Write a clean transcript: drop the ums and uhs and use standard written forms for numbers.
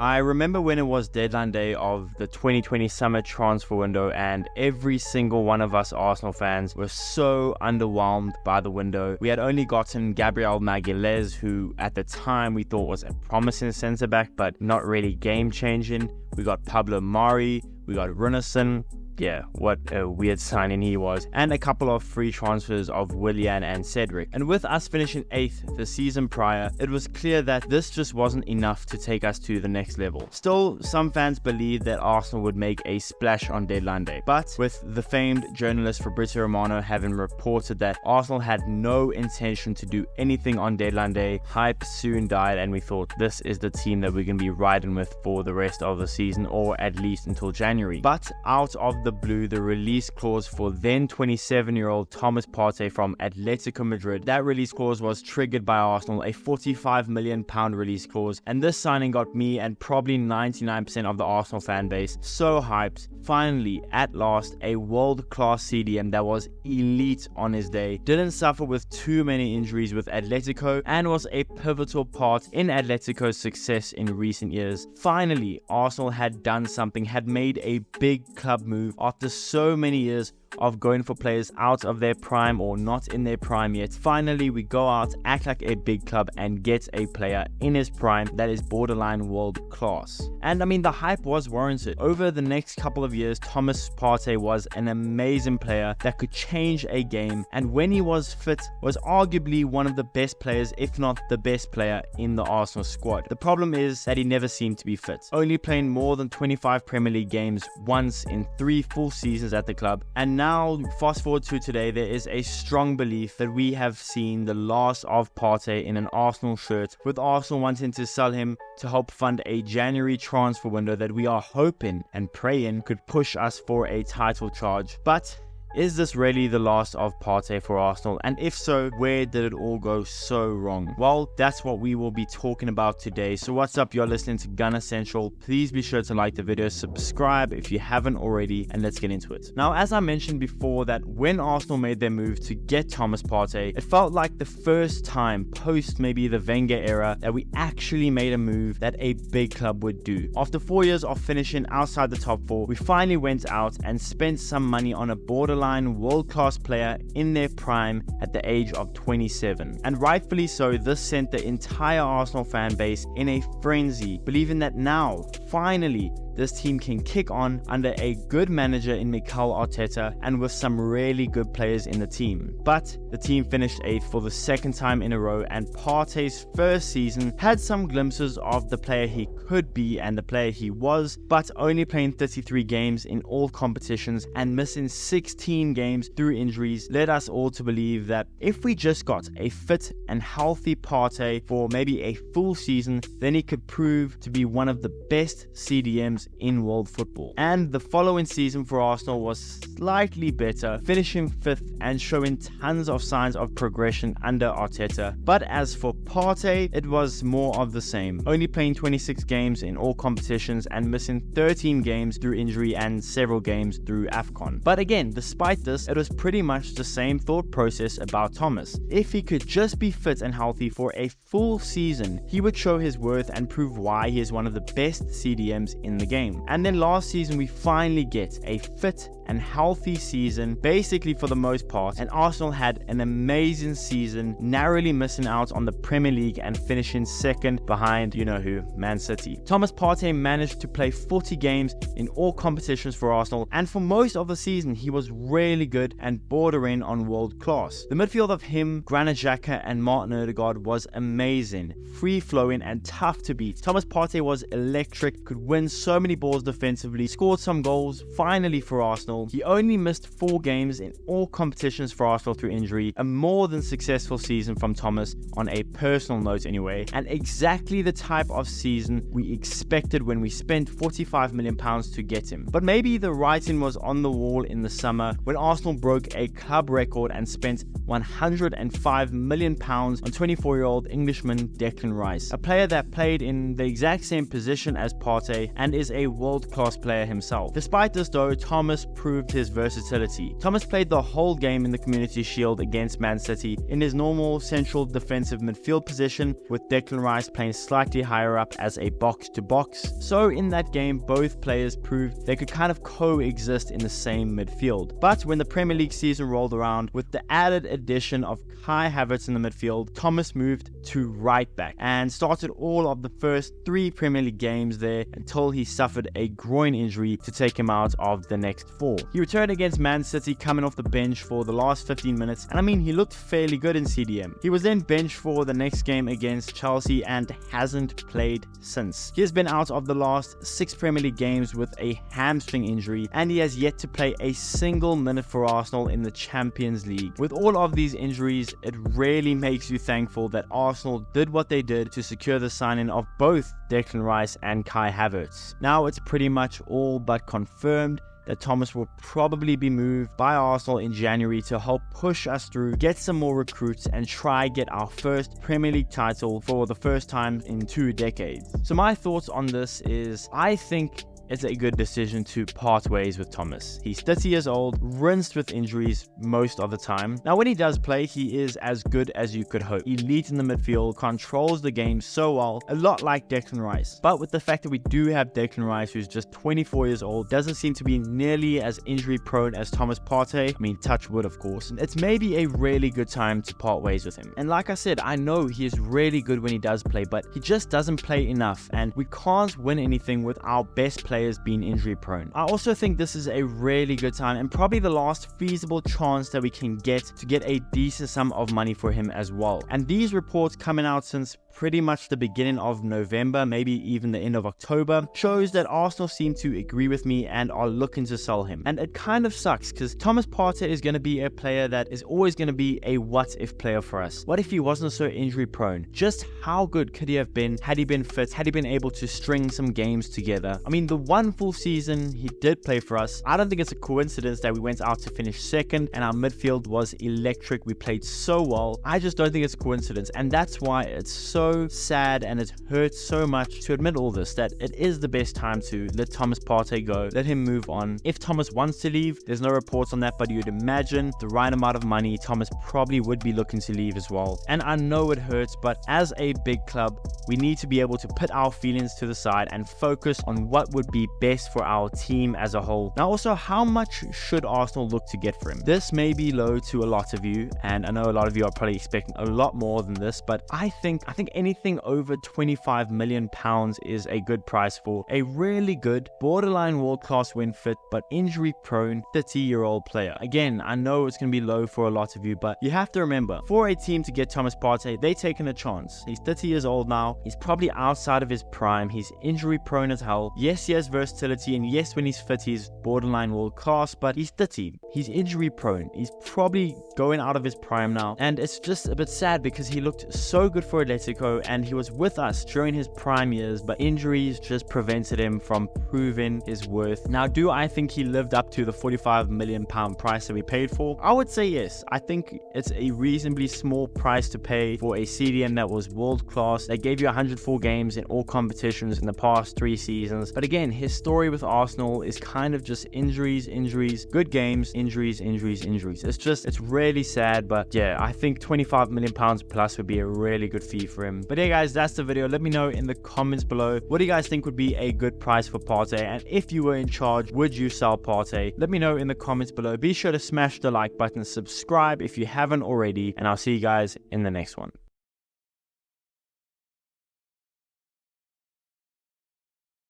I remember when it was deadline day of the 2020 summer transfer window, and every single one of us Arsenal fans were so underwhelmed by the window. We had only gotten Gabriel Magalhaes, who at the time we thought was a promising centre-back, but not really game-changing. We got Pablo Mari, we got Runarsson. Yeah, what a weird signing he was. And a couple of free transfers of Willian and Cedric. And with us finishing 8th the season prior, it was clear that this just wasn't enough to take us to the next level. Still, some fans believed that Arsenal would make a splash on deadline day. But with the famed journalist Fabrizio Romano having reported that Arsenal had no intention to do anything on deadline day, hype soon died, and we thought this is the team that we're going to be riding with for the rest of the season, or at least until January. But out of the blue, the release clause for then 27-year-old Thomas Partey from Atletico Madrid. That release clause was triggered by Arsenal, a £45 million release clause, and this signing got me and probably 99% of the Arsenal fan base so hyped. Finally, at last, a world-class CDM that was elite on his day, didn't suffer with too many injuries with Atletico, and was a pivotal part in Atletico's success in recent years. Finally, Arsenal had done something, had made a big club move after so many years of going for players out of their prime or not in their prime yet. Finally, we go out, act like a big club, and get a player in his prime that is borderline world class. And I mean, the hype was warranted. Over the next couple of years, Thomas Partey was an amazing player that could change a game, and when he was fit, was arguably one of the best players, if not the best player in the Arsenal squad. The problem is that he never seemed to be fit, only playing more than 25 Premier League games once in 3 full seasons at the club. And now, fast forward to today, there is a strong belief that we have seen the last of Partey in an Arsenal shirt, with Arsenal wanting to sell him to help fund a January transfer window that we are hoping and praying could push us for a title charge. But is this really the last of Partey for Arsenal? And if so, where did it all go so wrong? Well, that's what we will be talking about today. So what's up? You're listening to Gunner Central. Please be sure to like the video, subscribe if you haven't already, and let's get into it. Now, as I mentioned before, that when Arsenal made their move to get Thomas Partey, it felt like the first time post maybe the Wenger era that we actually made a move that a big club would do. After 4 years of finishing outside the top 4, we finally went out and spent some money on a borderline world-class player in their prime at the age of 27. And rightfully so, this sent the entire Arsenal fan base in a frenzy, believing that now, finally, this team can kick on under a good manager in Mikel Arteta and with some really good players in the team. But the team finished 8th for the second time in a row, and Partey's first season had some glimpses of the player he could be and the player he was, but only playing 33 games in all competitions and missing 16 games through injuries led us all to believe that if we just got a fit and healthy Partey for maybe a full season, then he could prove to be one of the best CDMs in world football. And the following season for Arsenal was slightly better, finishing 5th and showing tons of signs of progression under Arteta. But as for Partey, it was more of the same, only playing 26 games in all competitions and missing 13 games through injury and several games through AFCON. But again, despite this, it was pretty much the same thought process about Thomas. If he could just be fit and healthy for a full season, he would show his worth and prove why he is one of the best CDMs in the game. And then last season we finally get a fit and healthy season, basically for the most part, and Arsenal had an amazing season, narrowly missing out on the Premier League and finishing 2nd behind, you know who, Man City. Thomas Partey managed to play 40 games in all competitions for Arsenal, and for most of the season he was really good and bordering on world class. The midfield of him, Granit Xhaka and Martin Odegaard was amazing, free-flowing and tough to beat. Thomas Partey was electric, could win so many balls defensively, scored some goals, finally for Arsenal. He only missed 4 games in all competitions for Arsenal through injury, a more than successful season from Thomas on a personal note anyway, and exactly the type of season we expected when we spent £45 million to get him. But maybe the writing was on the wall in the summer when Arsenal broke a club record and spent £105 million on 24-year-old Englishman Declan Rice, a player that played in the exact same position as Partey and is a world-class player himself. Despite this though, Thomas proved his versatility. Thomas played the whole game in the Community Shield against Man City in his normal central defensive midfield position, with Declan Rice playing slightly higher up as a box-to-box. So in that game, both players proved they could kind of coexist in the same midfield. But when the Premier League season rolled around, with the added addition of Kai Havertz in the midfield, Thomas moved to right back and started all of the first 3 Premier League games there until he suffered a groin injury to take him out of the next 4. He returned against Man City coming off the bench for the last 15 minutes, and I mean, he looked fairly good in CDM. He was then benched for the next game against Chelsea and hasn't played since. He has been out of the last 6 Premier League games with a hamstring injury, and he has yet to play a single minute for Arsenal in the Champions League. With all of these injuries, it really makes you thankful that Arsenal did what they did to secure the signing of both Declan Rice and Kai Havertz. Now it's pretty much all but confirmed that Thomas will probably be moved by Arsenal in January to help push us through, get some more recruits, and try get our first Premier League title for the first time in 2 decades. So my thoughts on this is, I think it's a good decision to part ways with Thomas. He's 30 years old, rinsed with injuries most of the time. Now when he does play, he is as good as you could hope. Elite in the midfield, controls the game so well, a lot like Declan Rice. But with the fact that we do have Declan Rice, who's just 24 years old, doesn't seem to be nearly as injury prone as Thomas Partey, I mean touch wood of course, it's maybe a really good time to part ways with him. And like I said, I know he is really good when he does play, but he just doesn't play enough, and we can't win anything with our best players being injury prone. I also think this is a really good time and probably the last feasible chance that we can get to get a decent sum of money for him as well. And these reports coming out since pretty much the beginning of November, maybe even the end of October, shows that Arsenal seem to agree with me and are looking to sell him. And it kind of sucks because Thomas Partey is going to be a player that is always going to be a what if player for us. What if he wasn't so injury prone? Just how good could he have been had he been fit, had he been able to string some games together? I mean, the one full season he did play for us, I don't think it's a coincidence that we went out to finish second and our midfield was electric. We played so well. I just don't think it's a coincidence, and that's why it's so sad and it hurts so much to admit all this, that it is the best time to let Thomas Partey go, let him move on. If Thomas wants to leave, there's no reports on that, but you'd imagine the right amount of money, Thomas probably would be looking to leave as well. And I know it hurts, but as a big club, we need to be able to put our feelings to the side and focus on what would be best for our team as a whole. Now also, how much should Arsenal look to get for him? This may be low to a lot of you, and I know a lot of you are probably expecting a lot more than this, but I think anything over £25 million is a good price for a really good, borderline world-class when fit, but injury-prone 30-year-old player. Again, I know it's going to be low for a lot of you, but you have to remember, for a team to get Thomas Partey, they're taking a chance. He's 30 years old now. He's probably outside of his prime. He's injury-prone as hell. Yes, he has versatility, and yes, when he's fit, he's borderline world-class, but he's 30. He's injury-prone. He's probably going out of his prime now, and it's just a bit sad because he looked so good for Atletico and he was with us during his prime years, but injuries just prevented him from proving his worth. Now, do I think he lived up to the £45 million price that we paid for? I would say yes. I think it's a reasonably small price to pay for a CDM that was world class. They gave you 104 games in all competitions in the past 3 seasons. But again, his story with Arsenal is kind of just injuries, good games, injuries. It's really sad, but yeah, I think £25 million plus would be a really good fee for him. But yeah guys, that's the video. Let me know in the comments below, what do you guys think would be a good price for Partey, and if you were in charge, would you sell Partey? Let me know in the comments below. Be sure to smash the like button, subscribe if you haven't already, and I'll see you guys in the next one.